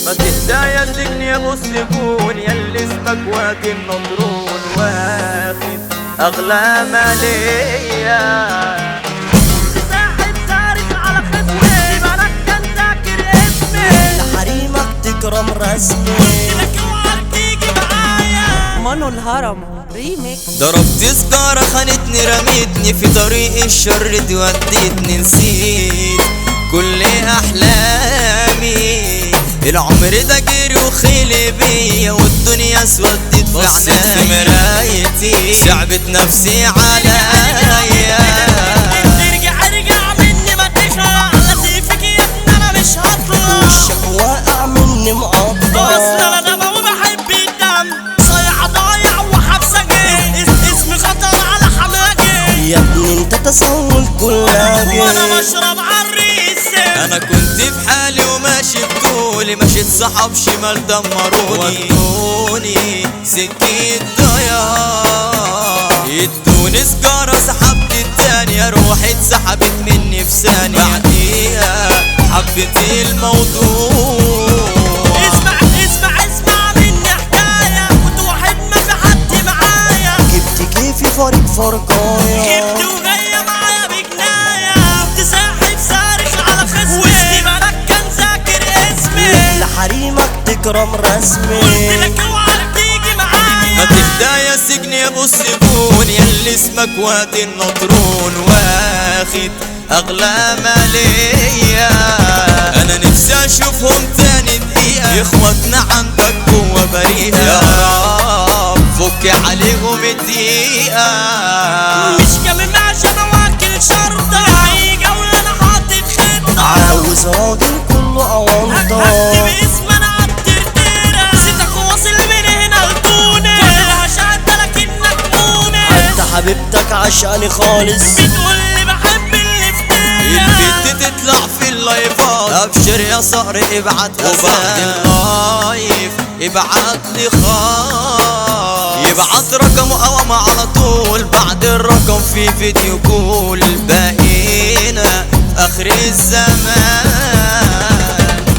ما تهدى يا سجن يا ابو السجون ياللي اسمك وادي النطرون واخد اغلى ما ليا. صاحب صارف على خصمي مالك كان ذاكر اسمي لحريمك تكرم رسمي لك اوعى تيجي معايا. مانو الهرم ريميكس. ضربت سجارة خانتني رميتني في طريق الشر دي وديتني نسيت كل احلامي. العمر ده جري وخيلي بيا والدنيا اسودت في بصيت في مرايتي صعبت نفسي عليا. ارجع مني ما تشرع على سيفك يا ابني انا مش هطلع. وشك واقع مني مقطع اصل انا دم وبحب الدم صايع ضايع وحبسك اسمي خطر على حماكي يا ابني انت تسول كل وانا حاجة. بشرب عريس. انا كنت في حالي وماشي بطولي مشيت صحاب شمال دمروني ودوني سكة ضياع. ادوني سجارة سحبت التانية روحي اتسحبت مني في ثانية بعديها حبيت الموضوع. اسمع مني حكاية كنت واحد ما في حد معايا. جبت كيفي فريق فرقايا جبت وجاية معايا بجناية. كنت ساحب صارخ على خصمي وسطي بالك كان ذاكر اسمي. لحريمك تكرم رسمي قلت لك اوعى تيجي ما معايا. تهدى يا سجن يا ابو السجون ياللي اسمك وادي النطرون واخد اغلى ما ليا. انا نفسي اشوفهم تاني دقيقة اخواتنا عندك جوا بريئة يا رب فك عليهم الدقيقة. مش كامل عشان اواكل شرطة اي جولة انا حاطط خطة. عاوز راجل كله أونطة هكتب اسم انا عالترتيرة نسيتك واصل من هنا لتونس فاضل عشان لكنك مونس. انت حبيبتك عشاني خالص بتقولي بحب اللي في البنت تطلع في اللايفات ابشر يا صقر ابعت وبعد اللايف ابعت لي خاص يبعت رقم قوام على طول بعد الرقم في فيديو كول بقينا اخر الزمان.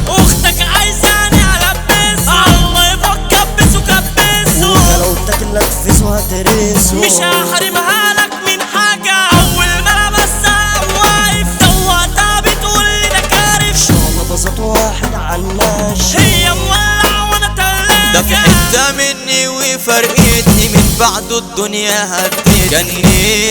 اختك عايزاني البسها الله يفك كبس وكبسه وغلاوتك اللي تنفذه هترسه مش هحرمها لك من حاجة. اول ما لمسها واقف دوقتها بتقولي ده كارف. الله بسط واحد عناش هي مولعة وانا ده في تلاجة. حتة مني وفرقتني من بعده الدنيا هدتني كان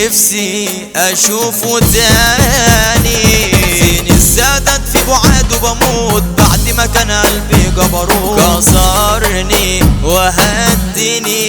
نفسي اشوفه تاني. فين السادات في بعاده بموت بعد ما كان قلبي جبروت كسرني وهدني